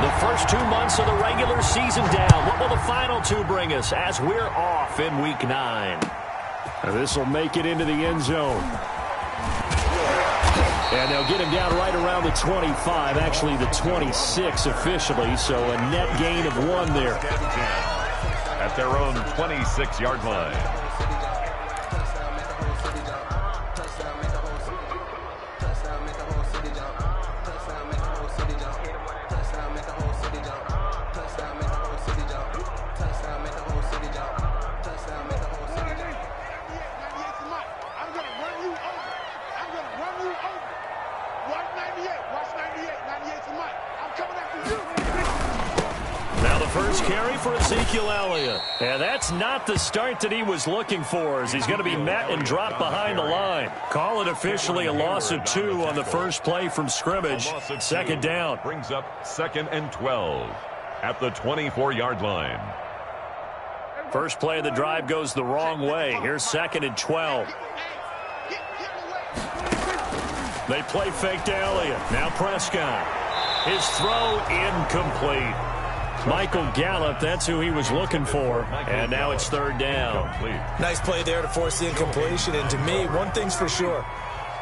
The first 2 months of the regular season down. What will the final two bring us as we're off in Week 9? This will make it into the end zone. And they'll get him down right around the 25, actually the 26 officially, so a net gain of 1 there. At their own 26-yard line. And that's not the start that he was looking for, as he's going to be met and dropped behind the line. Call it officially a loss of 2 on the first play from scrimmage. Second down. Brings up 2nd and 12 at the 24-yard line. First play of the drive goes the wrong way. Here's 2nd and 12. They play fake to Elliott. Now Prescott. His throw incomplete. Michael Gallup, that's who he was looking for. And now it's 3rd down. Nice play there to force the incompletion. And to me, one thing's for sure.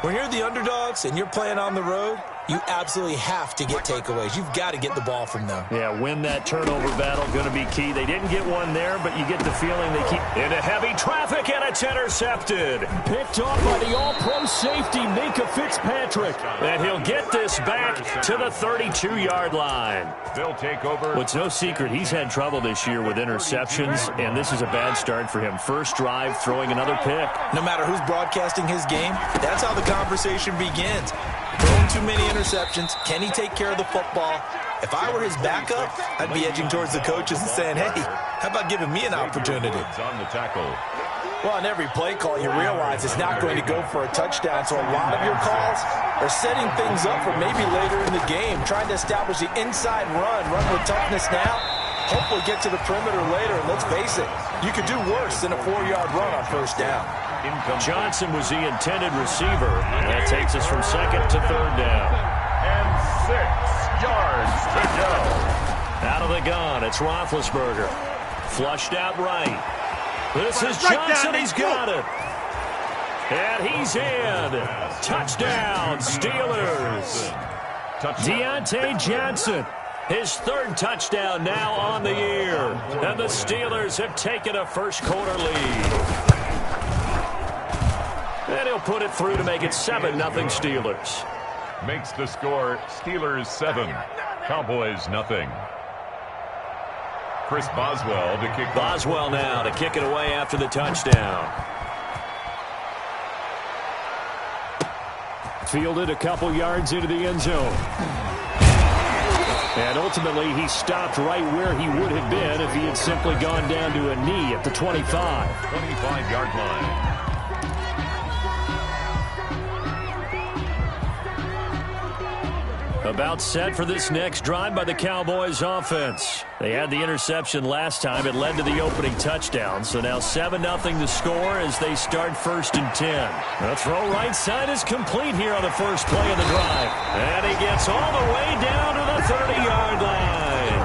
When you're the underdogs and you're playing on the road, you absolutely have to get takeaways. You've got to get the ball from them. Yeah, win that turnover battle, going to be key. They didn't get one there, but you get the feeling they keep into heavy traffic, and it's intercepted. Picked off by the all-pro safety, Minka Fitzpatrick. And he'll get this back to the 32-yard line. They'll take over. Well, it's no secret he's had trouble this year with interceptions, and this is a bad start for him. First drive, throwing another pick. No matter who's broadcasting his game, that's how the conversation begins. Throwing too many interceptions. Can he take care of the football? If I were his backup, I'd be edging towards the coaches and saying, hey, how about giving me an opportunity? On the tackle. Well, on every play call, you realize it's not going to go for a touchdown. So a lot of your calls are setting things up for maybe later in the game, trying to establish the inside run with toughness now, hopefully get to the perimeter later. And let's face it, you could do worse than a 4-yard run on first down. Johnson was the intended receiver. And that takes us from 2nd to 3rd down. And 6 yards to go. Out of the gun, it's Roethlisberger. Flushed out right. This is Johnson. He's got it. And he's in. Touchdown, Steelers. Deontay Johnson. His 3rd touchdown now on the year. And the Steelers have taken a first-quarter lead. And he'll put it through to make it 7-0 Steelers. Makes the score Steelers 7, Cowboys nothing. Chris Boswell to kick. Boswell now to kick it away after the touchdown. Fielded a couple yards into the end zone. And ultimately, he stopped right where he would have been if he had simply gone down to a knee at the 25. 25-yard line. About set for this next drive by the Cowboys offense. They had the interception last time. It led to the opening touchdown. So now 7-0 the score as they start 1st and 10. The throw right side is complete here on the first play of the drive. And he gets all the way down to the 30-yard line.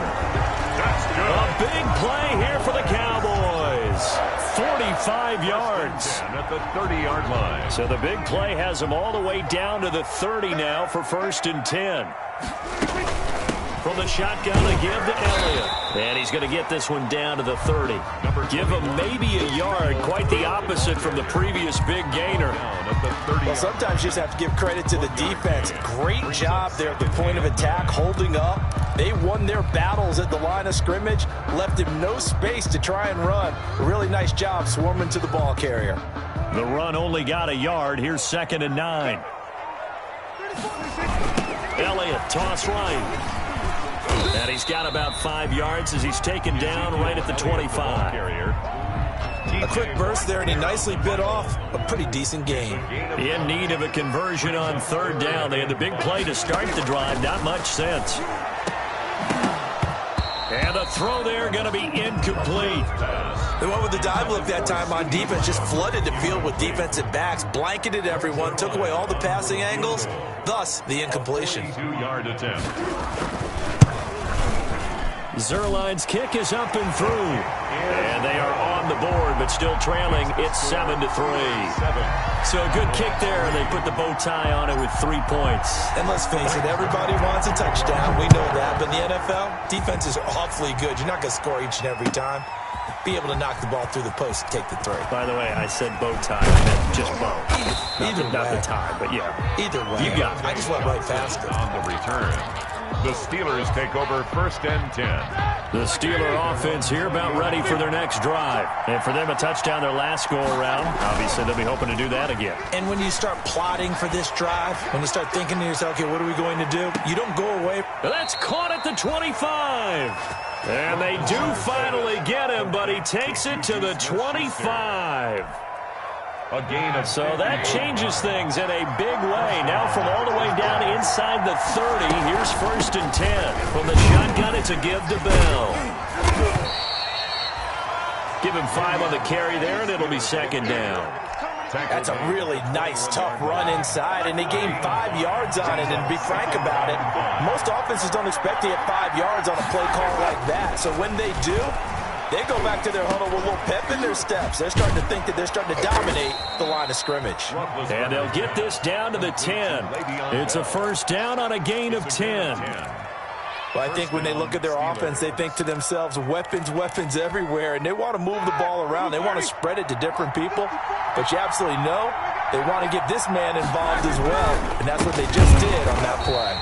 That's good. A big play here for the Cowboys. 45 yards. At the 30-yard line. So the big play has him all the way down to the 30 now for 1st and 10. From the shotgun, a give to Elliott. And he's going to get this one down to the 30. Give him maybe a yard. Quite the opposite from the previous big gainer. Well, sometimes you just have to give credit to the defense. Great job there at the point of attack, holding up. They won their battles at the line of scrimmage, left him no space to try and run. A really nice job swarming to the ball carrier. The run only got a yard. Here's 2nd and 9. Elliott, toss right. And he's got about 5 yards as he's taken down right at the 25. A quick burst there, and he nicely bit off a pretty decent gain. In need of a conversion on 3rd down. They had the big play to start the drive. Not much sense. And the throw there going to be incomplete. They went with the dive look that time on defense, just flooded the field with defensive backs, blanketed everyone, took away all the passing angles, thus the incompletion. 2-yard attempt. Zuerlein's kick is up and through. And they are on the board, but still trailing. It's 7-3. So a good kick there. They put the bow tie on it with 3 points. And let's face it, everybody wants a touchdown. We know that. But in the NFL, defenses are awfully good. You're not going to score each and every time. Be able to knock the ball through the post and take the 3. By the way, I said bow tie. I meant just bow. Not the tie, but yeah. Either way. You got it. I just went right past it. On the return, the Steelers take over 1st and 10. The Steeler offense here about ready for their next drive. And for them, a touchdown their last go-around. Obviously, they'll be hoping to do that again. And when you start plotting for this drive, when you start thinking to yourself, okay, what are we going to do? You don't go away. That's caught at the 25. And they do finally get him, but he takes it to the 25. A gain of So that changes things in a big way. Now from all the way down inside the 30, here's 1st and 10. From the shotgun, it's a give to Bell. Give him 5 on the carry there, and it'll be 2nd down. That's a really nice, tough run inside, and they gained 5 yards on it. And to be frank about it, most offenses don't expect to get 5 yards on a play call like that. So when they do, they go back to their huddle with a little pep in their steps. They're starting to think that they're starting to dominate the line of scrimmage. And they'll get this down to the 10. It's a 1st down on a gain of 10. Well, I think when they look at their offense, they think to themselves, weapons, weapons everywhere, and they want to move the ball around. They want to spread it to different people. But you absolutely know they want to get this man involved as well, and that's what they just did on that play.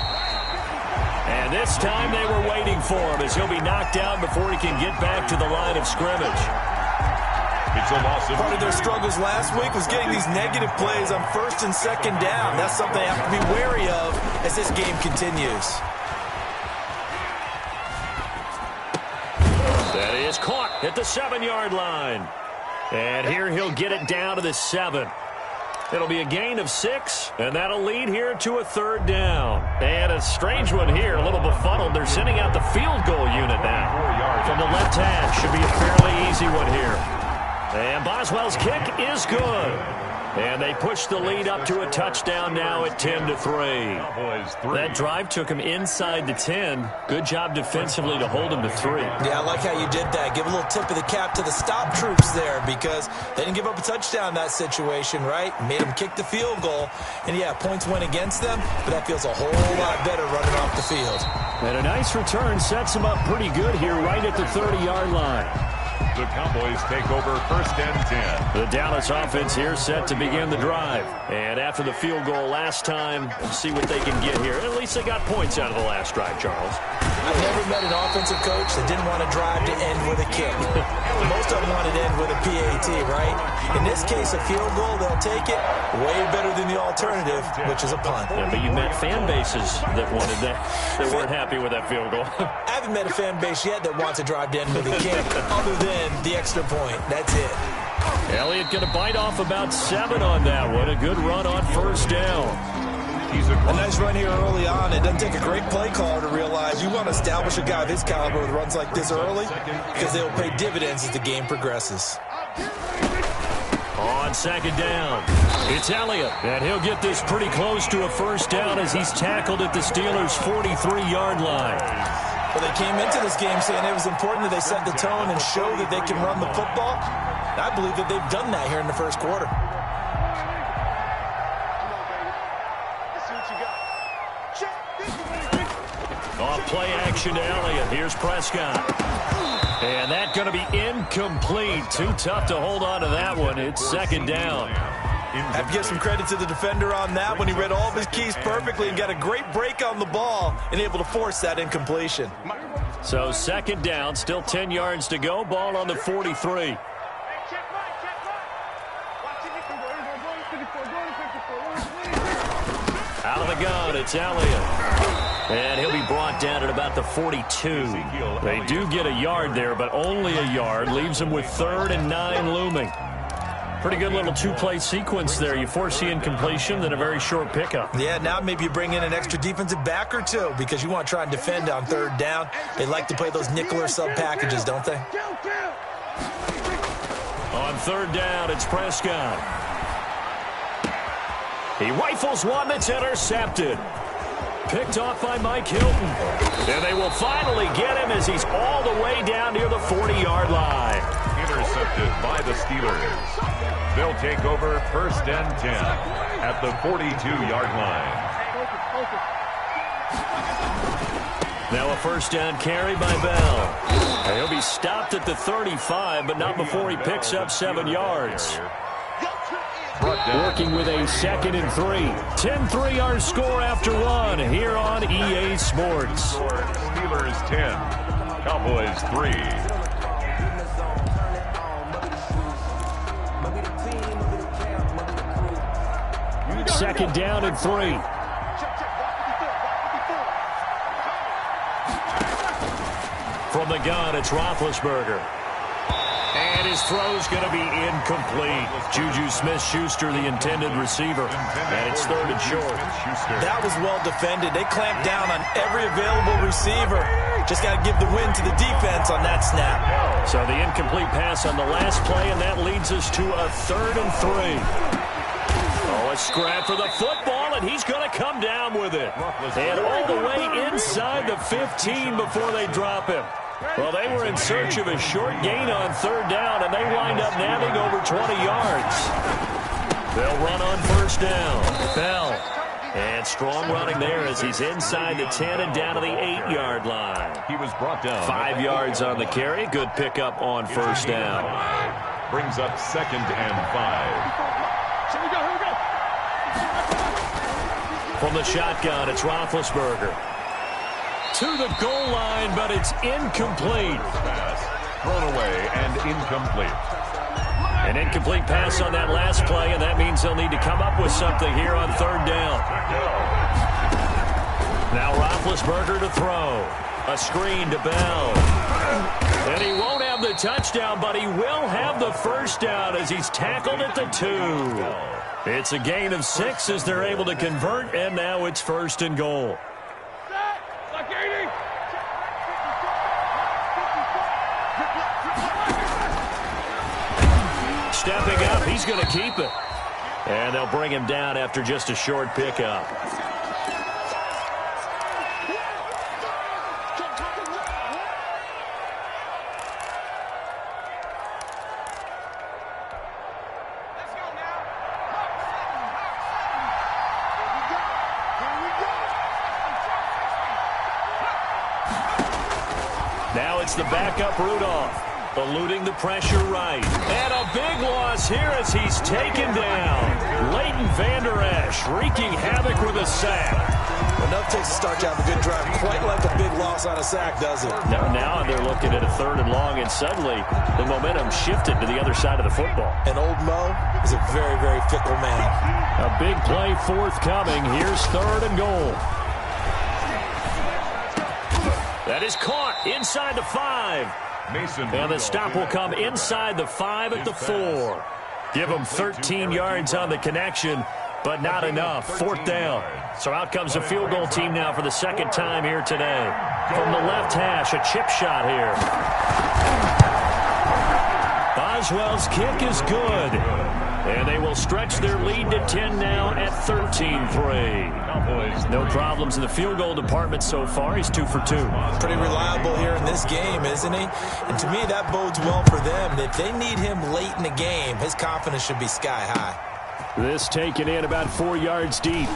And this time they were waiting for him as he'll be knocked down before he can get back to the line of scrimmage. It's a loss of Part of their struggles last week was getting these negative plays on 1st and 2nd down. That's something they have to be wary of as this game continues. That is caught at the 7-yard line. And here he'll get it down to the 7. It'll be a gain of 6, and that'll lead here to a 3rd down. And a strange one here, a little befuddled. They're sending out the field goal unit now. From the left hash, should be a fairly easy one here. And Boswell's kick is good. And they push the lead up to a touchdown now at 10-3. That drive took him inside the 10. Good job defensively to hold him to 3. Yeah, I like how you did that. Give a little tip of the cap to the stop troops there because they didn't give up a touchdown in that situation, right? Made them kick the field goal. And, yeah, points went against them, but that feels a whole lot better running off the field. And a nice return sets him up pretty good here right at the 30-yard line. The Cowboys take over 1st and 10. The Dallas offense here set to begin the drive. And after the field goal last time, let's see what they can get here. At least they got points out of the last drive, Charles. I've never met an offensive coach that didn't want to drive to end with a kick. Most of them wanted to end with a PAT, right? In this case, a field goal, they'll take it. Way better than the alternative, which is a punt. Yeah, but you met fan bases that wanted that. They weren't happy with that field goal. I haven't met a fan base yet that wants to drive to end with a kick, other than the extra point. That's it. Elliott going to bite off about 7 on that one. A good run on 1st down. A nice run here early on. It doesn't take a great play caller to realize you want to establish a guy of his caliber with runs like this early because they will pay dividends as the game progresses. On 2nd down, it's Elliott, and he'll get this pretty close to a 1st down as he's tackled at the Steelers' 43-yard line. Well, they came into this game saying it was important that they set the tone and show that they can run the football. And I believe that they've done that here in the 1st quarter. Off play action to Elliott. Here's Prescott. And that's going to be incomplete. Too tough to hold on to that one. It's 2nd down. I have to give some credit to the defender on that one. He read all of his keys perfectly and got a great break on the ball and able to force that incompletion. So 2nd down, still 10 yards to go. Ball on the 43. Out of the gun, it's Elliott. And he'll be brought down at about the 42. They do get a yard there, but only a yard. Leaves them with 3rd and 9 looming. Pretty good little 2-play sequence there. You force the incompletion, then a very short pickup. Yeah, now maybe you bring in an extra defensive back or two because you want to try and defend on 3rd down. They like to play those nickel or sub packages, don't they? On 3rd down, it's Prescott. He rifles one that's intercepted. Picked off by Mike Hilton. And they will finally get him as he's all the way down near the 40-yard line. Intercepted by the Steelers. They'll take over 1st and 10 at the 42-yard line. Now a 1st down carry by Bell. And he'll be stopped at the 35, but not before he picks up 7 yards. Working with a 2nd and 3. 10-3 our score after 1 here on EA Sports. Steelers 10, Cowboys 3. Second down and 3. From the gun, it's Roethlisberger. And his throw's going to be incomplete. Juju Smith-Schuster, the intended receiver. And it's 3rd and short. That was well defended. They clamped down on every available receiver. Just got to give the win to the defense on that snap. So the incomplete pass on the last play, and that leads us to a 3rd and 3. Oh, a scrap for the football, and he's going to come down with it. And all the way inside the 15 before they drop him. Well, they were in search of a short gain on 3rd down, and they wind up nabbing over 20 yards. They'll run on 1st down. Bell. And strong running there as he's inside the 10 and down to the 8-yard line. He was brought down. 5 yards on the carry. Good pickup on 1st down. Brings up 2nd and 5. Here we go. From the shotgun, it's Roethlisberger. To the goal line, but it's incomplete. Pass thrown away and incomplete. An incomplete pass on that last play, and that means they'll need to come up with something here on 3rd down. Now Roethlisberger to throw. A screen to Bell. And he won't have the touchdown, but he will have the 1st down as he's tackled at the 2. It's a gain of 6 as they're able to convert, and now it's 1st and goal. Stepping up, he's going to keep it. And they'll bring him down after just a short pickup. Now it's the backup Rudolph. Eluding the pressure right. And a big loss here as he's taken down. Leighton Vander Esch wreaking havoc with a sack. Enough takes to start to have a good drive. Quite like a big loss on a sack, does it? Now they're looking at a 3rd and long, and suddenly the momentum shifted to the other side of the football. And old Mo is a very, very fickle man. A big play forthcoming. Here's 3rd and goal. That is caught inside the 5. And the stop will come inside the 5 at the 4. Give them 13 yards on the connection, but not enough. 4th down. So out comes the field goal team now for the 2nd time here today. From the left hash, a chip shot here. Boswell's kick is good. And they will stretch their lead to 10 now at 13-3. No problems in the field goal department so far. He's 2 for 2. Pretty reliable here in this game, isn't he? And to me, that bodes well for them. If they need him late in the game, his confidence should be sky high. This taken in about 4 yards deep.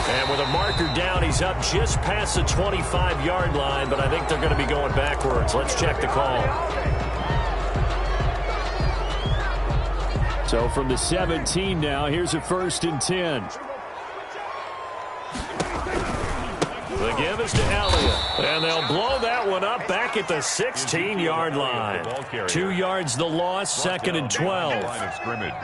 And with a marker down, he's up just past the 25-yard line, but I think they're going to be going backwards. Let's check the call. So from the 17 now, here's a 1st and 10. The give is to Elliott. And they'll blow that one up back at the 16-yard line. 2 yards the loss, 2nd and 12.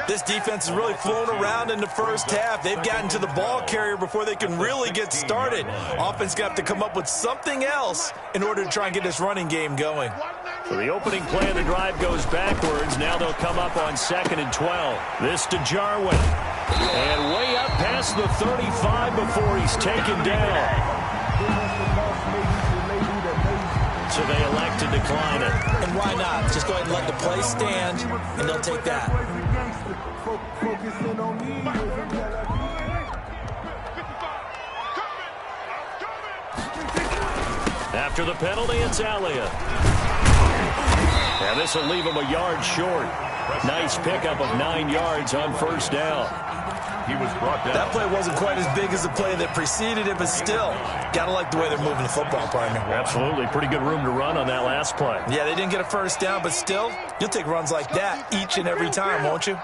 This defense has really flown around in the first half. They've gotten to the ball carrier before they can really get started. Offense got to come up with something else in order to try and get this running game going. So the opening play of the drive goes backwards. Now they'll come up on 2nd and 12. This to Jarwin. And way up past the 35 before he's taken down. So they elect to decline it. And why not? Just go ahead and let the play stand, and they'll take that. After the penalty, it's Elliott. And this will leave him a yard short. Nice pickup of 9 yards on first down. He was brought down. That play wasn't quite as big as the play that preceded it, but still, gotta like the way they're moving the football, partner. Absolutely. Pretty good room to run on that last play. Yeah, they didn't get a first down, but still, you'll take runs like that each and every time, won't you?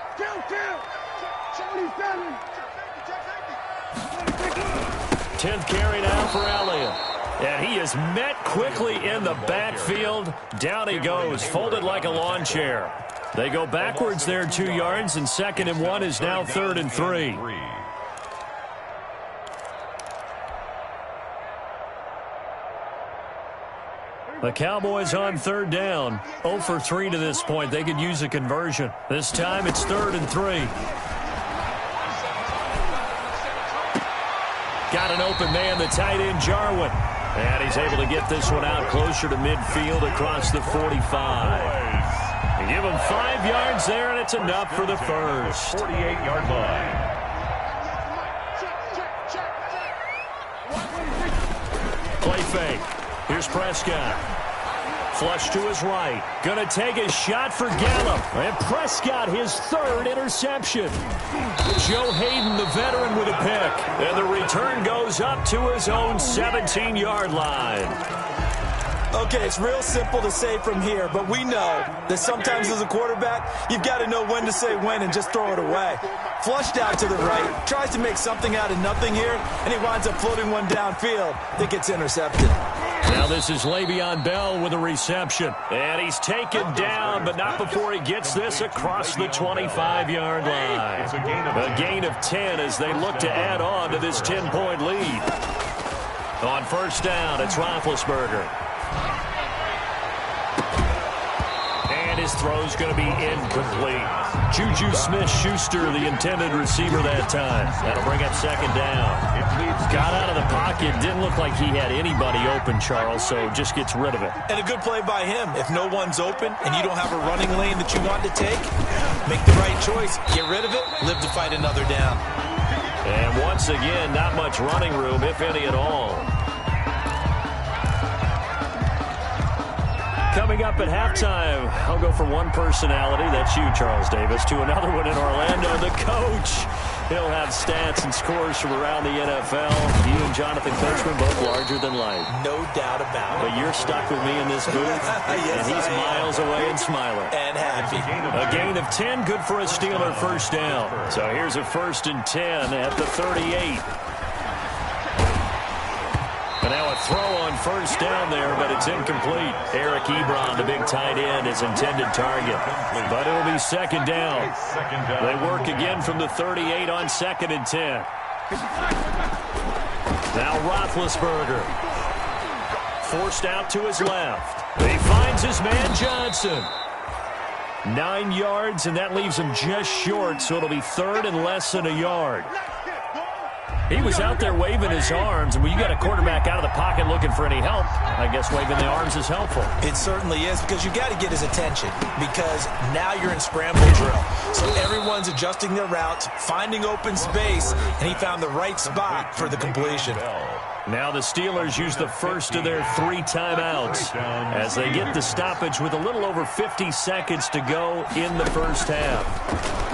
10th carry now for Elliott. And he is met quickly in the backfield. Down he goes, folded like a lawn chair. They go backwards there 2 yards, and 2nd and 1 is now 3rd and 3. The Cowboys on 3rd down. 0 for 3 to this point. They could use a conversion. This time it's 3rd and 3. Got an open man, the tight end, Jarwin. And he's able to get this one out closer to midfield across the 45. They give him 5 yards there, and it's enough for the first. 48-yard line. Play fake. Here's Prescott. Flush to his right. Gonna take a shot for Gallup. And Prescott, his 3rd interception. Joe Hayden, the veteran, with a pick. And the return goes up to his own 17-yard line. Okay, it's real simple to say from here, but we know that sometimes as a quarterback, you've got to know when to say when and just throw it away. Flushed out to the right, tries to make something out of nothing here, and he winds up floating one downfield that gets intercepted. Now this is Le'Veon Bell with a reception. And he's taken down, but not before he gets this across the 25-yard line. A gain of 10 as they look to add on to this 10-point lead. On first down, it's Roethlisberger. And his throw's going to be incomplete. Juju Smith-Schuster, the intended receiver that time. That'll bring up 2nd down. Got out of the pocket. Didn't look like he had anybody open, Charles, so just gets rid of it. And a good play by him. If no one's open and you don't have a running lane that you want to take, make the right choice. Get rid of it. Live to fight another down. And once again, not much running room, if any at all. Coming up at halftime, I'll go from one personality, that's you, Charles Davis, to another one in Orlando, the coach. He'll have stats and scores from around the NFL. You and Jonathan Coachman, both larger than life. No doubt about it. But you're stuck with me in this booth, yes, and he's miles away and smiling. And happy. A gain of 10, good for a Steeler first down. So here's a 1st and 10 at the 38. And now a throw on first down there, but it's incomplete. Eric Ebron, the big tight end, is intended target. But it'll be 2nd down. They work again from the 38 on 2nd and 10. Now Roethlisberger. Forced out to his left. He finds his man Johnson. 9 yards, and that leaves him just short, so it'll be 3rd and less than a yard. He was out there waving his arms, and when you got a quarterback out of the pocket looking for any help, I guess waving the arms is helpful. It certainly is, because you got to get his attention, because now you're in scramble drill. So everyone's adjusting their routes, finding open space, and he found the right spot for the completion. Now the Steelers use the first of their 3 timeouts as they get the stoppage with a little over 50 seconds to go in the first half.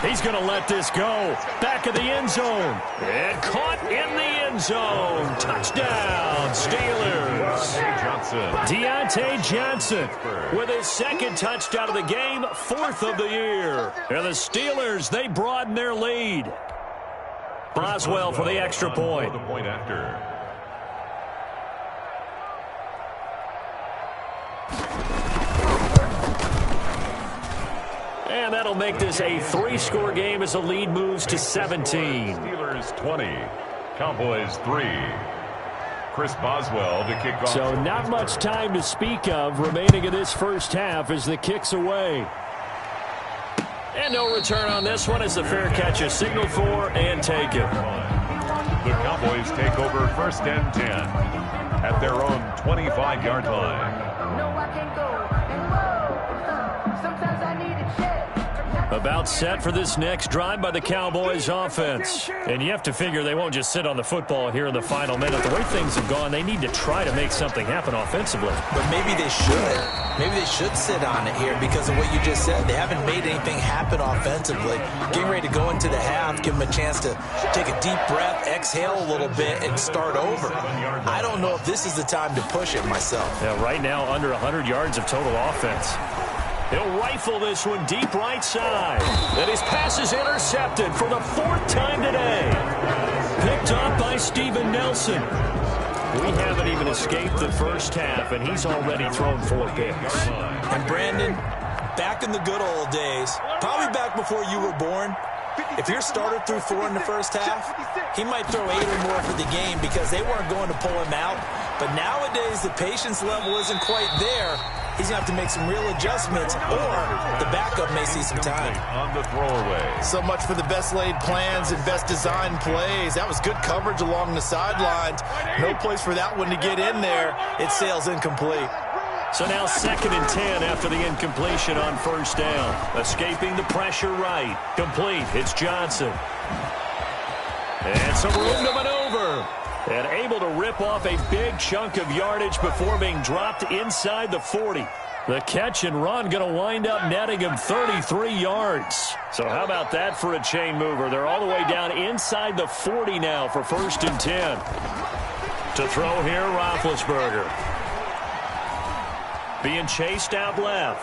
He's going to let this go. Back of the end zone. And caught in the end zone. Touchdown, Steelers. Deontay Johnson with his 2nd touchdown of the game, 4th of the year. And the Steelers, they broaden their lead. Boswell for the extra point. And that'll make this a 3-score game as the lead moves to 17. Steelers 20, Cowboys 3. Chris Boswell to kick off. So not much time to speak of remaining in this first half as the kick's away. And no return on this one as the fair catch is signaled for and taken. The Cowboys take over 1st and 10 at their own 25-yard line. About set for this next drive by the Cowboys offense. And you have to figure they won't just sit on the football here in the final minute. The way things have gone, they need to try to make something happen offensively. But maybe they should. Maybe they should sit on it here because of what you just said. They haven't made anything happen offensively. Getting ready to go into the half, give them a chance to take a deep breath, exhale a little bit, and start over. I don't know if this is the time to push it myself. Yeah, right now, under 100 yards of total offense. He'll rifle this one deep right side. And his pass is intercepted for the 4th time today. Picked up by Steven Nelson. We haven't even escaped the first half, and he's already thrown 4 picks. And Brandon, back in the good old days, probably back before you were born, if your starter threw 4 in the first half, he might throw 8 or more for the game because they weren't going to pull him out. But nowadays, the patience level isn't quite there. He's going to have to make some real adjustments, or the backup may see some time. On the throwaway. So much for the best laid plans and best designed plays. That was good coverage along the sidelines. No place for that one to get in there. It sails incomplete. So now 2nd and 10 after the incompletion on first down. Escaping the pressure right. Complete. It's Johnson. And some room to maneuver. And able to rip off a big chunk of yardage before being dropped inside the 40. The catch and run going to wind up netting him 33 yards. So how about that for a chain mover? They're all the way down inside the 40 now for 1st and 10. To throw here, Roethlisberger. Being chased out left.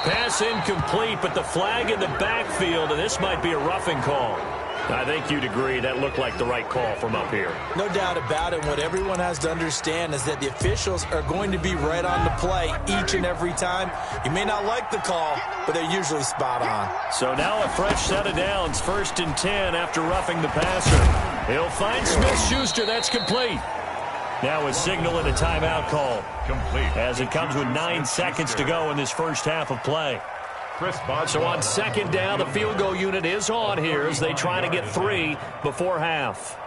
Pass incomplete, but the flag in the backfield, and this might be a roughing call. I think you'd agree that looked like the right call from up here. No doubt about it. What everyone has to understand is that the officials are going to be right on the play each and every time. You may not like the call, but they're usually spot on. So now a fresh set of downs, 1st and 10 after roughing the passer. He'll find Smith-Schuster. That's complete. Now a signal and a timeout call. Complete. As it comes with 9 seconds to go in this first half of play. So on 2nd down, the field goal unit is on here as they try to get 3 before half.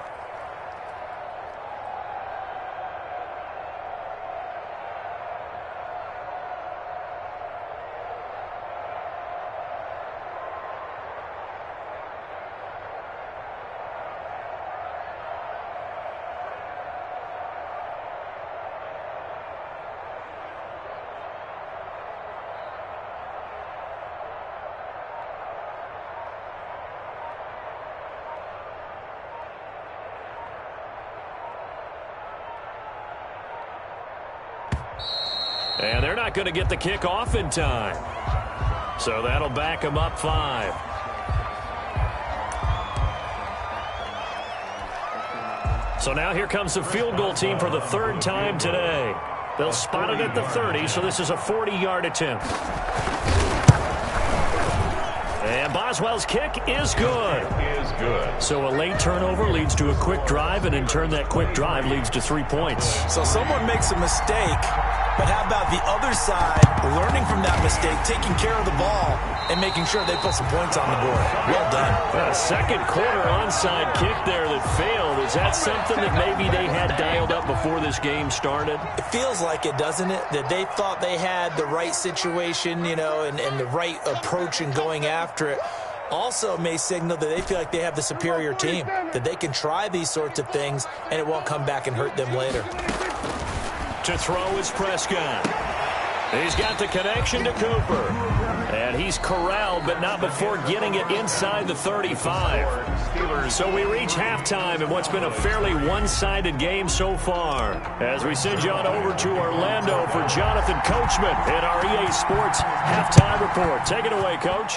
And they're not going to get the kick off in time. So that'll back them up 5. So now here comes the field goal team for the 3rd time today. They'll spot it at the 30, so this is a 40-yard attempt. And Boswell's kick is good. So a late turnover leads to a quick drive, and in turn that quick drive leads to 3 points. So someone makes a mistake, but how about the other side learning from that mistake, taking care of the ball, and making sure they put some points on the board? Well done. A second quarter onside kick there that failed. Is that something that maybe they had dialed up before this game started? It feels like it, doesn't it? That they thought they had the right situation, you know, and the right approach in going after it. Also may signal that they feel like they have the superior team, that they can try these sorts of things and it won't come back and hurt them later. To throw is Prescott. He's got the connection to Cooper. And he's corralled, but not before getting it inside the 35. So we reach halftime in what's been a fairly one-sided game so far. As we send you on over to Orlando for Jonathan Coachman in our EA Sports Halftime Report. Take it away, Coach.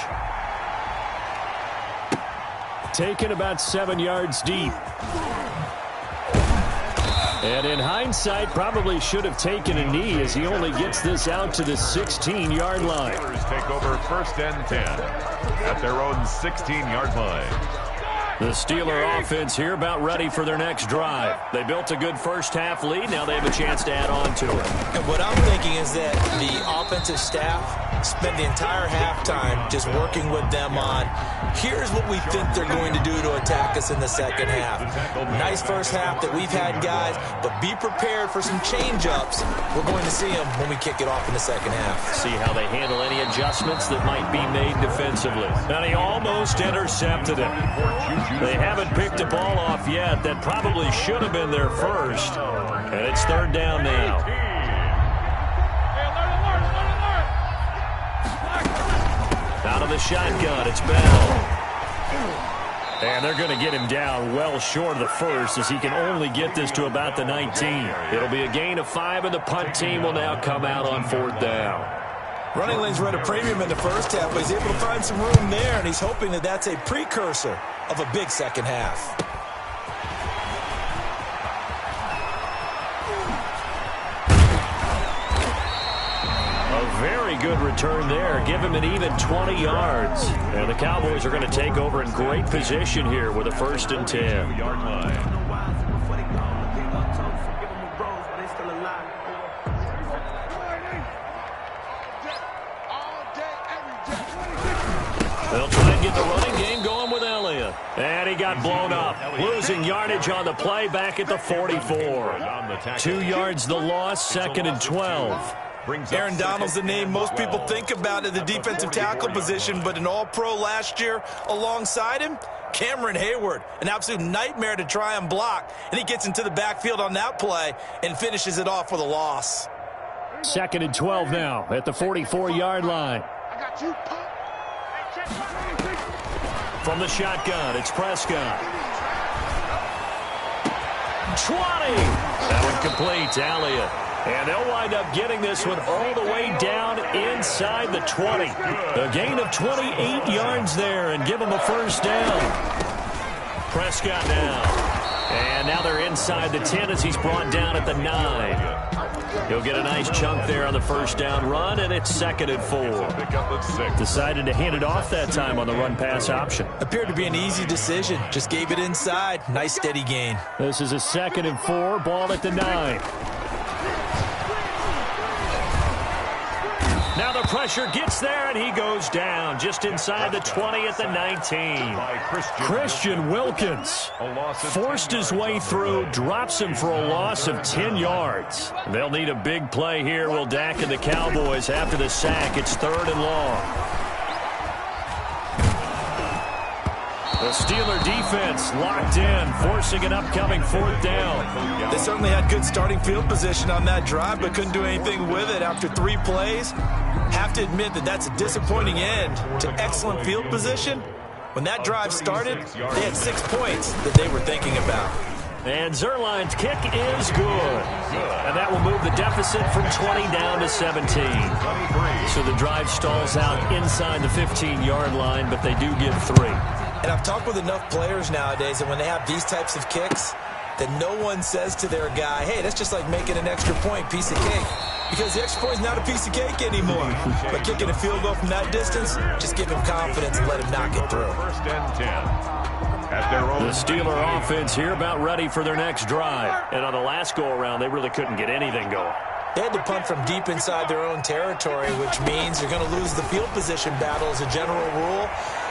Taken about 7 yards deep. And in hindsight, probably should have taken a knee as he only gets this out to the 16-yard line. Steelers take over 1st and 10 at their own 16-yard line. The Steeler offense here about ready for their next drive. They built a good first half lead. Now they have a chance to add on to it. And what I'm thinking is that the offensive staff spent the entire halftime just working with them on, here's what we think they're going to do to attack us in the second half. Nice first half that we've had, guys, but be prepared for some change-ups. We're going to see them when we kick it off in the second half. See how they handle any adjustments that might be made defensively. And he almost intercepted it. They haven't picked the ball off yet. That probably should have been their first. And it's third down now. Out of the shotgun, it's Bell. And they're going to get him down well short of the first, as he can only get this to about the 19. It'll be a gain of 5, and the punt team will now come out on fourth down. Running lanes were at a premium in the first half, but he's able to find some room there, and he's hoping that that's a precursor of a big second half. Very good return there. Give him an even 20 yards. And the Cowboys are going to take over in great position here with a 1st and 10. They'll try and get the running game going with Elliott. And he got blown up. Losing yardage on the play back at the 44. 2 yards the loss, 2nd and 12. Aaron Donald's the name most people think about at the defensive tackle position, but an all-pro last year alongside him, Cameron Hayward, an absolute nightmare to try and block, and he gets into the backfield on that play and finishes it off with a loss. 2nd and 12 now at the 44-yard line. From the shotgun, it's Prescott. 20! That one complete to Elliott. And they'll wind up getting this one all the way down inside the 20. A gain of 28 yards there and give them a 1st down. Prescott now. And now they're inside the 10 as he's brought down at the 9. He'll get a nice chunk there on the 1st down run, and it's 2nd and 4. Decided to hand it off that time on the run-pass option. Appeared to be an easy decision. Just gave it inside. Nice steady gain. This is a 2nd and 4, ball at the 9. Now the pressure gets there, and he goes down just inside the 20 at the 19. Christian Wilkins forced his way through, drops him for a loss of 10 yards. They'll need a big play here, will Dak and the Cowboys after the sack. It's 3rd and long. The Steeler defense locked in, forcing an upcoming 4th down. They certainly had good starting field position on that drive, but couldn't do anything with it after 3 plays. Have to admit that that's a disappointing end to excellent field position. When that drive started, they had 6 points that they were thinking about. And Zerline's kick is good. And that will move the deficit from 20 down to 17. So the drive stalls out inside the 15-yard line, but they do get 3. And I've talked with enough players nowadays that when they have these types of kicks, that no one says to their guy, hey, that's just like making an extra point, piece of cake. Because the extra point is not a piece of cake anymore. But kicking a field goal from that distance, just give him confidence and let him knock it through. 1st and 10. At their own the Steeler offense here about ready for their next drive. And on the last go-around, they really couldn't get anything going. They had to punt from deep inside their own territory, which means you're going to lose the field position battle as a general rule.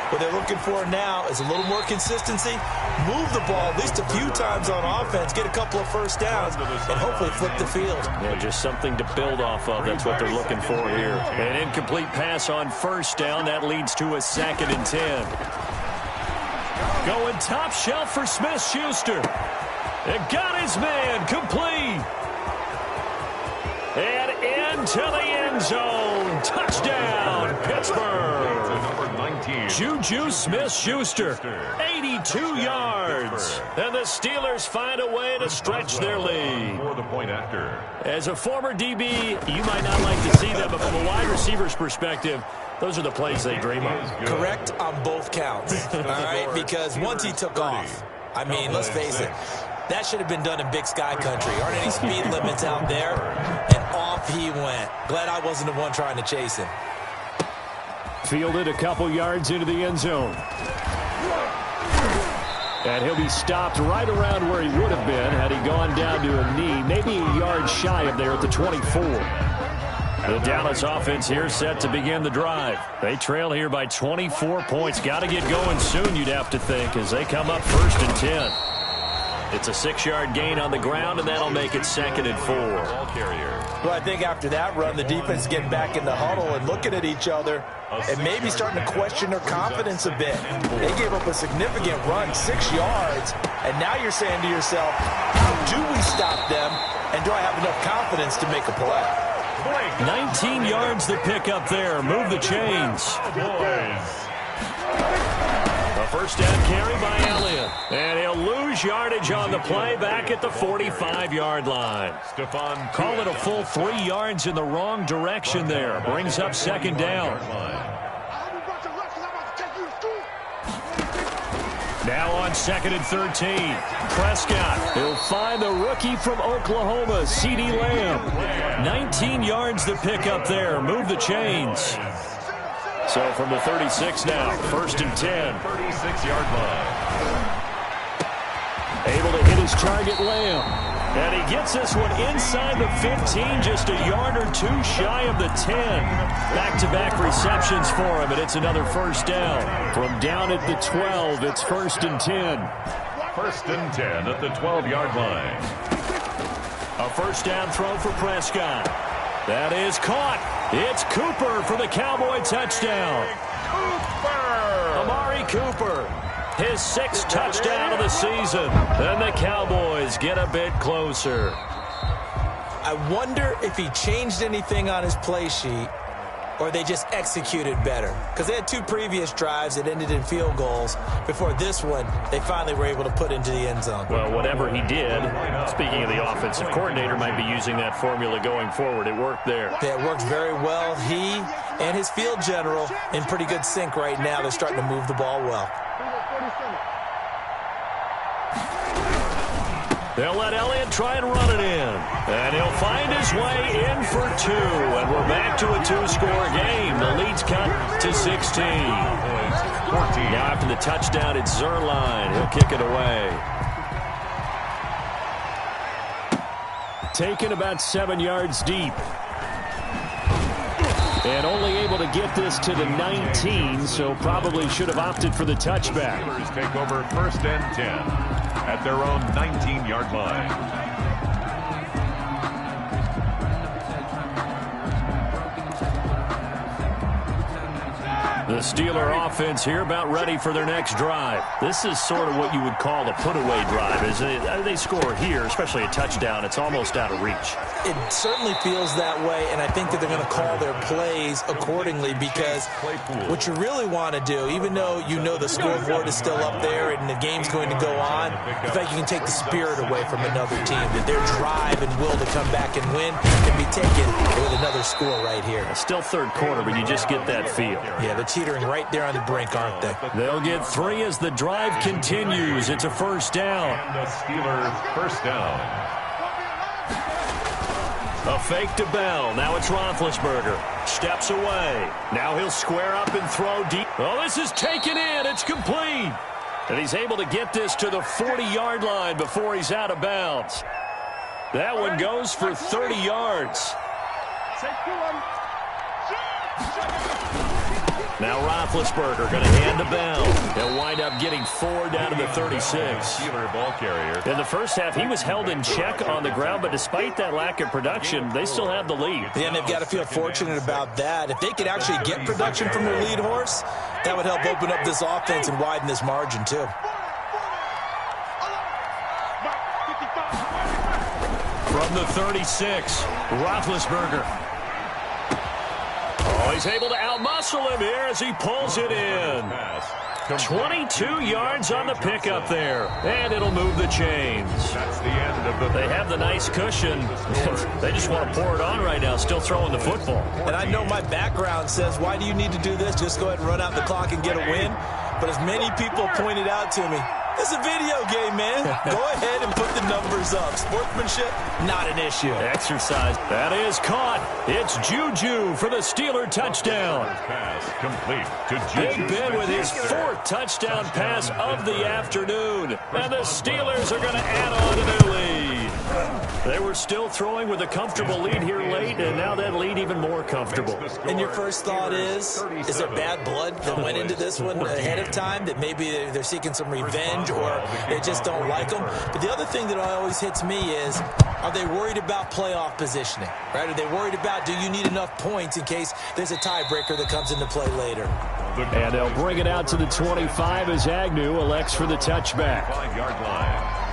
What they're looking for now is a little more consistency, move the ball at least a few times on offense, get a couple of 1st downs, and hopefully flip the field. Yeah, just something to build off of. That's what they're looking for here. An incomplete pass on 1st down. That leads to a 2nd and 10. Going top shelf for Smith-Schuster. It got his man complete. And into the end zone. Touchdown, Pittsburgh. Juju Smith-Schuster, 82 yards. And the Steelers find a way to stretch their lead. For the point after. As a former DB, you might not like to see them, but from a wide receiver's perspective, those are the plays they dream of. Correct on both counts, all right? Because once he took off, I mean, let's face it, that should have been done in Big Sky Country. Aren't any speed limits out there? And off he went. Glad I wasn't the one trying to chase him. Fielded a couple yards into the end zone. And he'll be stopped right around where he would have been had he gone down to a knee, maybe a yard shy of there at the 24. The Dallas offense here set to begin the drive. They trail here by 24 points. Got to get going soon, you'd have to think, as they come up 1st and 10. It's a 6-yard gain on the ground, and that'll make it 2nd and 4. Well, I think after that run, the defense getting back in the huddle and looking at each other and maybe starting to question their confidence a bit. They gave up a significant run, 6 yards, and now you're saying to yourself, how do we stop them, and do I have enough confidence to make a play? 19 yards the pick up there. Move the chains. A first down carry by Elliott. And he'll lose yardage on the play back at the 45-yard line. Call it a full 3 yards in the wrong direction there. Brings up 2nd down. Now on 2nd and 13. Prescott. He'll find the rookie from Oklahoma, CeeDee Lamb. 19 yards the pick up there. Move the chains. So from the 36 now, 1st and 10. 36-yard line. Able to hit his target, Lamb. And he gets this one inside the 15, just a yard or 2 shy of the 10. Back-to-back receptions for him, and it's another 1st down. From down at the 12, it's 1st and 10. 1st and 10 at the 12-yard line. A 1st down throw for Prescott. That is caught. It's Cooper for the Cowboy touchdown. Amari Cooper, his 6th touchdown of the season. And the Cowboys get a bit closer. I wonder if he changed anything on his play sheet or they just executed better. Because they had 2 previous drives that ended in field goals. Before this one, they finally were able to put into the end zone. Well, whatever he did, speaking of the offensive coordinator, might be using that formula going forward. It worked there. Yeah, it worked very well. He and his field general in pretty good sync right now. They're starting to move the ball well. They'll let Elliott try and run it in. And he'll find his way in for 2. And we're back to a 2-score game. The lead's cut to 16. Now after the touchdown, it's Zuerlein. He'll kick it away. Taken about 7 yards deep. And only able to get this to the 19, so probably should have opted for the touchback. Steelers take over 1st and 10 at their own 19-yard line. The Steeler offense here about ready for their next drive. This is sort of what you would call a put-away drive. As they score here, especially a touchdown, it's almost out of reach. It certainly feels that way, and I think that they're going to call their plays accordingly because what you really want to do, even though you know the scoreboard is still up there and the game's going to go on, in fact, you can take the spirit away from another team, that their drive and will to come back and win can be taken with another score right here. Still 3rd quarter, but you just get that feel. Yeah, they're teetering right there on the brink, aren't they? They'll get 3 as the drive continues. It's a 1st down. And the Steelers 1st down. A fake to Bell. Now it's Roethlisberger. Steps away. Now he'll square up and throw deep. Oh, this is taken in. It's complete. And he's able to get this to the 40-yard line before he's out of bounds. That one goes for 30 yards. Now Roethlisberger going to hand to Bell. They'll wind up getting 4 down to the 36. Steeler ball carrier. In the first half, he was held in check on the ground, but despite that lack of production, they still have the lead. Yeah, and they've got to feel fortunate about that. If they could actually get production from their lead horse, that would help open up this offense and widen this margin, too. From the 36, Roethlisberger. Oh, he's able to outmuscle him here as he pulls it in. 22 yards on the pickup there, and it'll move the chains. That's the end of the... They have the nice cushion. They just want to pour it on right now, still throwing the football. And I know my background says, why do you need to do this? Just go ahead and run out the clock and get a win. But as many people pointed out to me, it's a video game, man. Go ahead and put the numbers up. Sportsmanship, not an issue. Exercise. That is caught. It's Juju for the Steeler touchdown. Pass complete to Juju. Big Ben with his 4th touchdown pass of the afternoon. And the Steelers are going to add on to their lead. They were still throwing with a comfortable lead here late, and now that lead even more comfortable. And your first thought is there bad blood that went into this one ahead of time, that maybe they're seeking some revenge or they just don't like them? But the other thing that always hits me is, are they worried about playoff positioning? Right? Are they worried about, do you need enough points in case there's a tiebreaker that comes into play later? And they'll bring it out to the 25 as Agnew elects for the touchback. 5-yard line.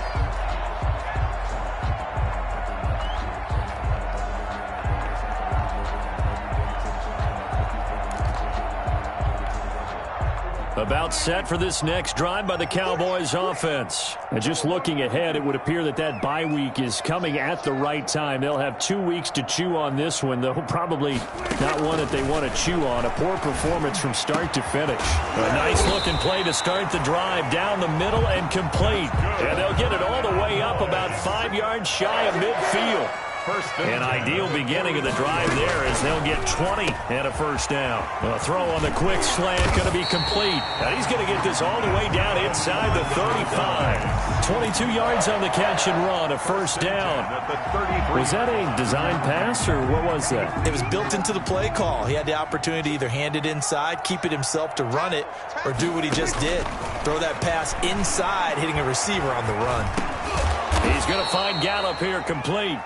About set for this next drive by the Cowboys offense. And just looking ahead, it would appear that bye week is coming at the right time. They'll have 2 weeks to chew on this one, though probably not one that they want to chew on. A poor performance from start to finish. A nice-looking play to start the drive down the middle and complete. And they'll get it all the way up about 5 yards shy of midfield. An ideal beginning of the drive there as they'll get 20 and a first down. A throw on the quick slant going to be complete. And he's going to get this all the way down inside the 35. 22 yards on the catch and run, a first down. Was that a design pass or what was that? It was built into the play call. He had the opportunity to either hand it inside, keep it himself to run it, or do what he just did. Throw that pass inside, hitting a receiver on the run. He's going to find Gallup here complete.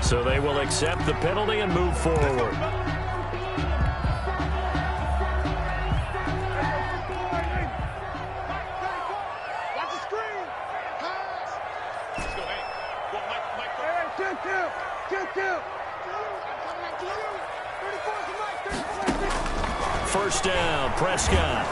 So they will accept the penalty and move forward. First down, Prescott.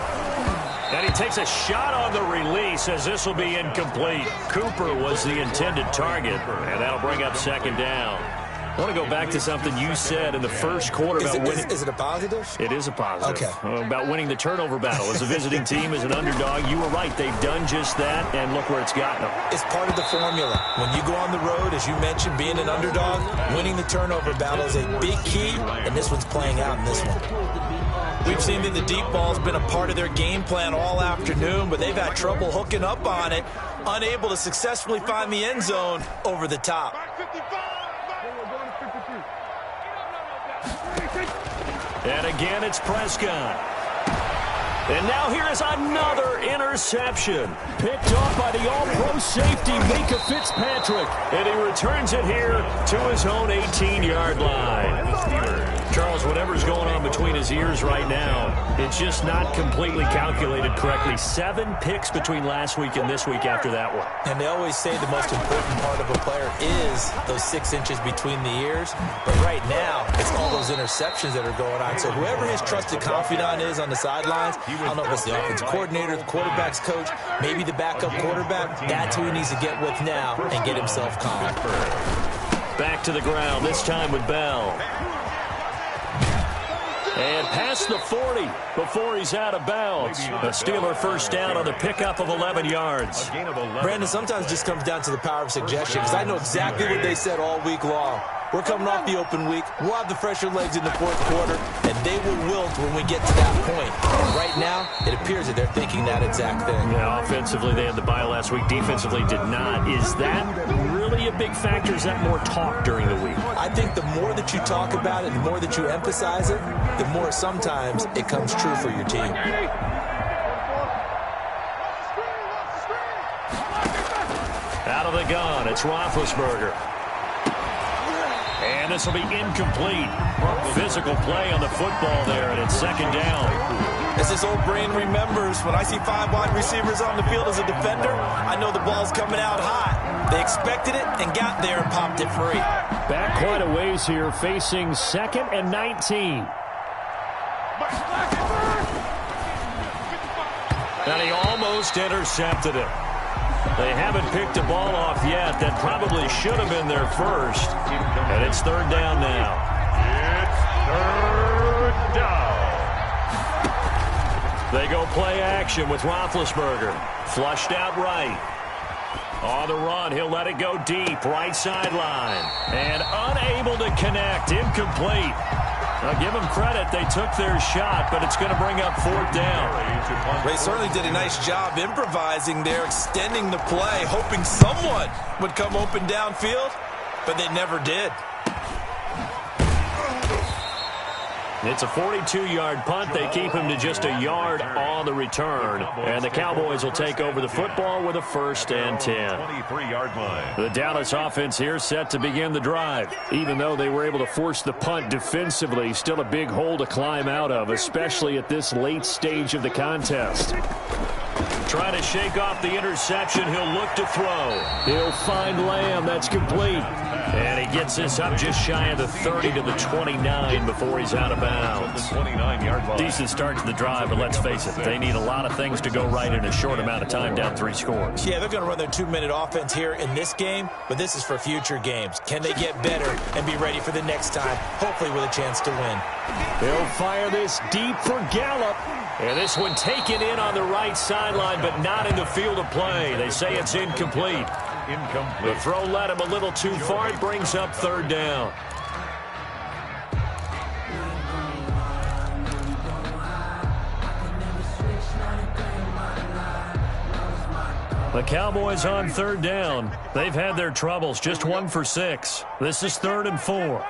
And he takes a shot on the release as this will be incomplete. Cooper was the intended target, and that'll bring up second down. I want to go back to something you said in the first quarter about winning. Is it a positive? It is a positive. Okay. About winning the turnover battle. As a visiting team, as an underdog, you were right. They've done just that, and look where it's gotten them. It's part of the formula. When you go on the road, as you mentioned, being an underdog, winning the turnover battle is a big key, and this one's playing out in this one. We've seen that the deep ball's been a part of their game plan all afternoon, but they've had trouble hooking up on it, unable to successfully find the end zone over the top. And again, it's Prescott. And now here is another interception. Picked off by the all-pro safety, Micah Fitzpatrick. And he returns it here to his own 18-yard line. Charles, whatever's going on between his ears right now, it's just not completely calculated correctly. 7 picks between last week and this week after that one. And they always say the most important part of a player is those 6 inches between the ears. But right now, it's all those interceptions that are going on. So whoever his trusted confidant is on the sidelines, I don't know if it's the offensive coordinator, the quarterback's coach, maybe the backup quarterback, that's who he needs to get with now and get himself calm. Back to the ground, this time with Bell. And past the 40 before he's out of bounds. A Steeler first down on the pickup of 11 yards. Brandon, sometimes it just comes down to the power of suggestion, because I know exactly what they said all week long. We're coming off the open week. We'll have the fresher legs in the fourth quarter, and they will wilt when we get to that point. And right now, it appears that they're thinking that exact thing. Yeah, offensively, they had the bye last week. Defensively, did not. Is that really a big factor? Is that more talk during the week? I think the more that you talk about it, the more that you emphasize it, the more sometimes it comes true for your team. Out of the gun, it's Roethlisberger. And this will be incomplete. Physical play on the football there, and it's second down. As this old brain remembers, when I see 5 wide receivers on the field as a defender, I know the ball's coming out hot. They expected it and got there and popped it free. Back quite a ways here, facing 2nd and 19. And he almost intercepted it. They haven't picked the ball off yet. That probably should have been their first. And it's third down now. It's third down. They go play action with Roethlisberger. Flushed out right. On the run, he'll let it go deep. Right sideline. And unable to connect. Incomplete. I'll give them credit. They took their shot, but it's going to bring up 4th down. They certainly did a nice job improvising there, extending the play, hoping someone would come open downfield, but they never did. It's a 42-yard punt. They keep him to just a yard on the return. And the Cowboys will take over the football with a 1st and 10. 23-yard line. The Dallas offense here set to begin the drive. Even though they were able to force the punt defensively, still a big hole to climb out of, especially at this late stage of the contest. Trying to shake off the interception. He'll look to throw. He'll find Lamb. That's complete. And he gets this up just shy of the 30 to the 29 before he's out of bounds. 29-yard line. Decent start to the drive, but let's face it, they need a lot of things to go right in a short amount of time, down 3 scores. Yeah, they're going to run their 2-minute offense here in this game, but this is for future games. Can they get better and be ready for the next time, hopefully with a chance to win? They'll fire this deep for Gallup. And this one taken in on the right sideline, but not in the field of play. They say it's incomplete. The throw led him a little too far. It brings up 3rd down. The Cowboys on 3rd down. They've had their troubles, just 1 for 6. This is 3rd and 4.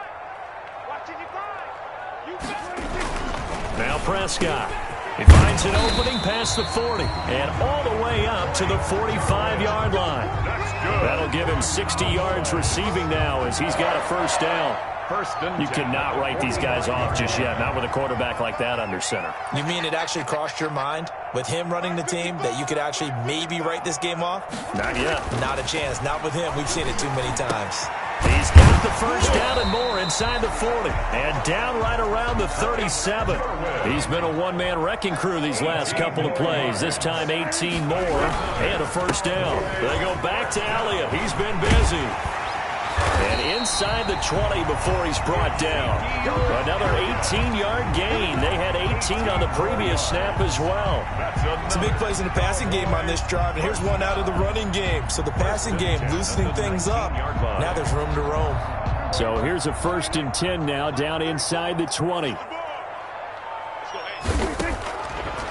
Now Prescott. He finds an opening past the 40 and all the way up to the 45-yard line. That'll give him 60 yards receiving now as he's got a 1st down. You cannot write these guys off just yet, not with a quarterback like that under center. You mean it actually crossed your mind with him running the team that you could actually maybe write this game off? Not yet. Not a chance. Not with him. We've seen it too many times. He's got the 1st down and more inside the 40 and down right around the 37. He's been a one-man wrecking crew these last couple of plays. This time 18 more and a 1st down. They go back to Elliott. He's been busy. And inside the 20 before he's brought down. Another 18-yard gain. They had 18 on the previous snap as well. Some big plays in the passing game on this drive, and here's one out of the running game. So the passing game loosening things up. Now there's room to roam. So here's a 1st and 10 now, down inside the 20.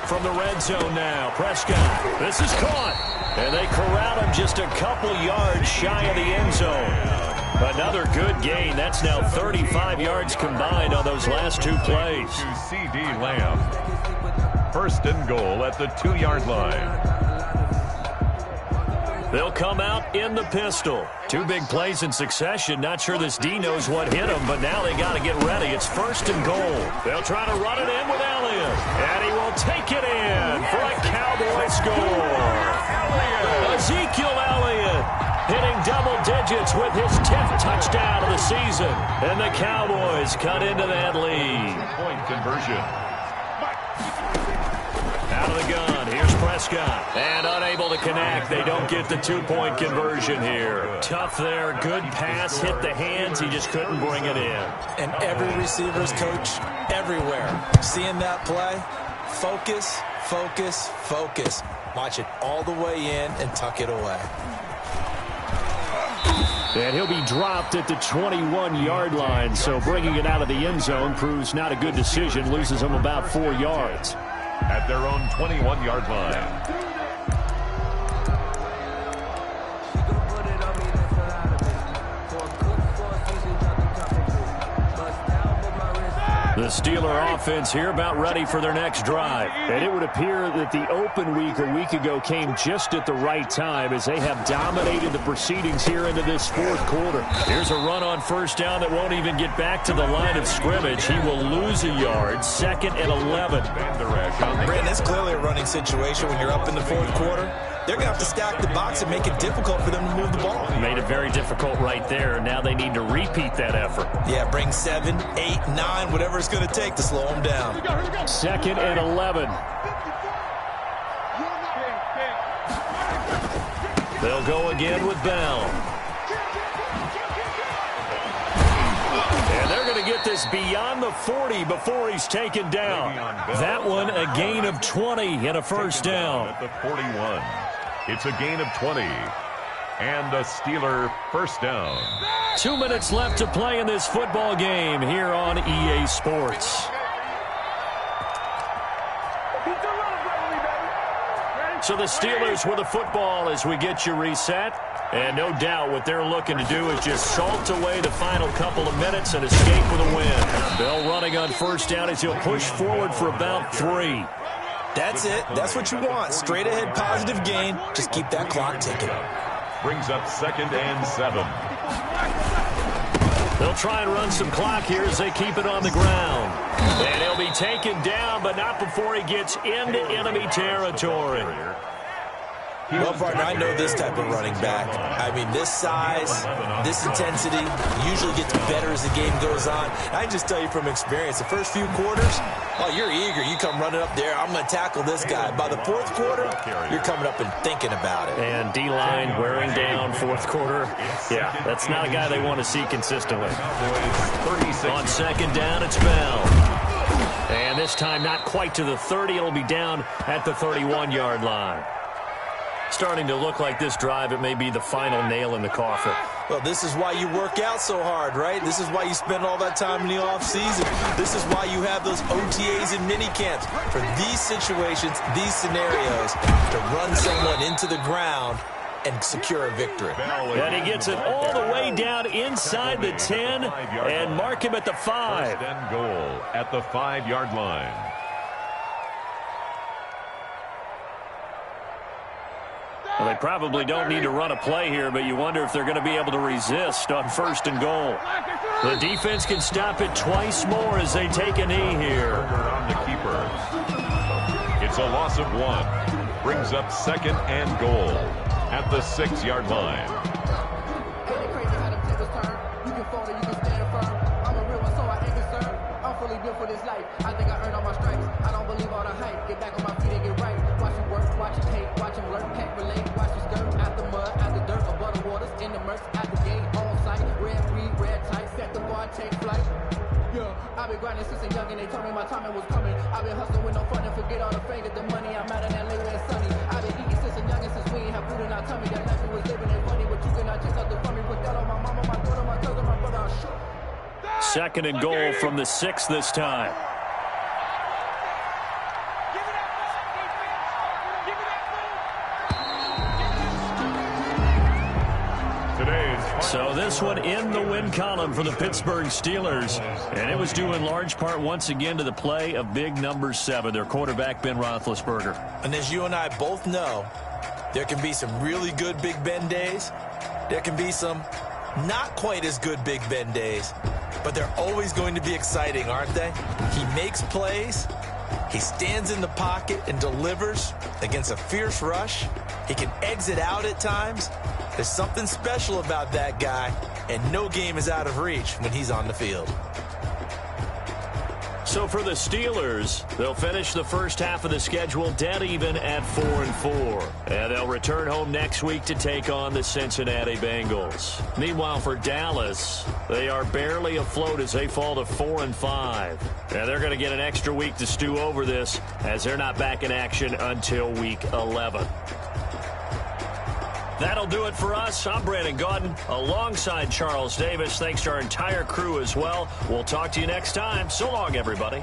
From the red zone now, Prescott. This is caught. And they corral him just a couple yards shy of the end zone. Another good gain. That's now 35 yards combined on those last 2 plays. To C.D. Lamb. 1st and goal at the 2-yard line. They'll come out in the pistol. 2 big plays in succession. Not sure this D knows what hit him, but now they got to get ready. It's 1st and goal. They'll try to run it in with Elliott. And he will take it in for a Cowboy score. Ezekiel Elliott hitting double digits with his 10th touchdown of the season. And the Cowboys cut into that lead. Point conversion. Out of the gun, here's Prescott. And unable to connect. They don't get the 2-point conversion here. Tough there, good pass, hit the hands. He just couldn't bring it in. And every receiver's coach everywhere. Seeing that play, focus, focus, focus. Watch it all the way in and tuck it away. And he'll be dropped at the 21-yard line, so bringing it out of the end zone proves not a good decision, loses him about 4 yards. At their own 21-yard line. The Steeler offense here about ready for their next drive. And it would appear that the open week a week ago came just at the right time as they have dominated the proceedings here into this 4th quarter. Here's a run on 1st down that won't even get back to the line of scrimmage. He will lose a yard. 2nd and 11. Brandon, that's clearly a running situation when you're up in the 4th quarter. They're going to have to stack the box and make it difficult for them to move the ball. Made it very difficult right there. Now they need to repeat that effort. Yeah, bring 7, 8, 9, whatever it's going to take to slow them down. 2nd and 11. They'll go again with Bell. And they're going to get this beyond the 40 before he's taken down. That one a gain of 20 and a 1st down. At the 41. It's a gain of 20. And a Steeler 1st down. 2 minutes left to play in this football game here on EA Sports. So the Steelers with the football as we get you reset. And no doubt what they're looking to do is just salt away the final couple of minutes and escape with a win. Bell running on first down as he'll push forward for about 3. That's it. That's what you want. Straight ahead positive gain. Just keep that clock ticking. Brings up 2nd and 7. They'll try and run some clock here as they keep it on the ground. And he'll be taken down, but not before he gets into enemy territory. Well, partner, I know this type of running back. I mean, this size, this intensity usually gets better as the game goes on. I can just tell you from experience, the first few quarters, oh, you're eager. You come running up there, I'm going to tackle this guy. By the fourth quarter, you're coming up and thinking about it. And D-line wearing down fourth quarter. Yeah, that's not a guy they want to see consistently. On second down, it's Bell. And this time not quite to the 30. It'll be down at the 31-yard line. Starting to look like this drive, it may be the final nail in the coffin. Well, this is why you work out so hard, right? This is why you spend all that time in the offseason. This is why you have those OTAs and mini camps. For these situations, these scenarios, to run someone into the ground and secure a victory. And he gets it all the way down inside the 10 and mark him at the 5. 1st and goal at the 5-yard line. Well, they probably don't need to run a play here, but you wonder if they're going to be able to resist on 1st and goal. The defense can stop it twice more as they take a knee here. On the keepers. It's a loss of 1. Brings up 2nd and goal at the 6-yard line. For this life, I think I earned all my stripes. I don't believe all the hype. Get back on my feet and get right. Watch it work, watch it hate, watch him lurk, can't relate. Watch it skirt out the mud, out the dirt, above the waters, in the murks, at the gate, on sight. Red breed, red tight, set the bar, take flight. Yeah, I've been grinding since a young and they told me my timing was coming. I've been hustling with no fun and forget all the fame, get the money. I'm out in LA where it's sunny. I've been eating since a young and since we ain't have food in our tummy. That life we was living ain't funny, but you cannot take nothing from me. Put that on my mama, my daughter, my cousin, my brother. I'm sure. 2nd and goal from the 6 this time. So this one in the win column for the Pittsburgh Steelers. And it was due in large part once again to the play of big number 7, their quarterback Ben Roethlisberger. And as you and I both know, there can be some really good Big Ben days. There can be some not quite as good Big Ben days. But they're always going to be exciting, aren't they? He makes plays. He stands in the pocket and delivers against a fierce rush. He can exit out at times. There's something special about that guy, and no game is out of reach when he's on the field. So for the Steelers, they'll finish the first half of the schedule dead even at 4-4. And they'll return home next week to take on the Cincinnati Bengals. Meanwhile, for Dallas, they are barely afloat as they fall to 4-5. And they're going to get an extra week to stew over this as they're not back in action until week 11. That'll do it for us. I'm Brandon Gaudin alongside Charles Davis. Thanks to our entire crew as well. We'll talk to you next time. So long, everybody.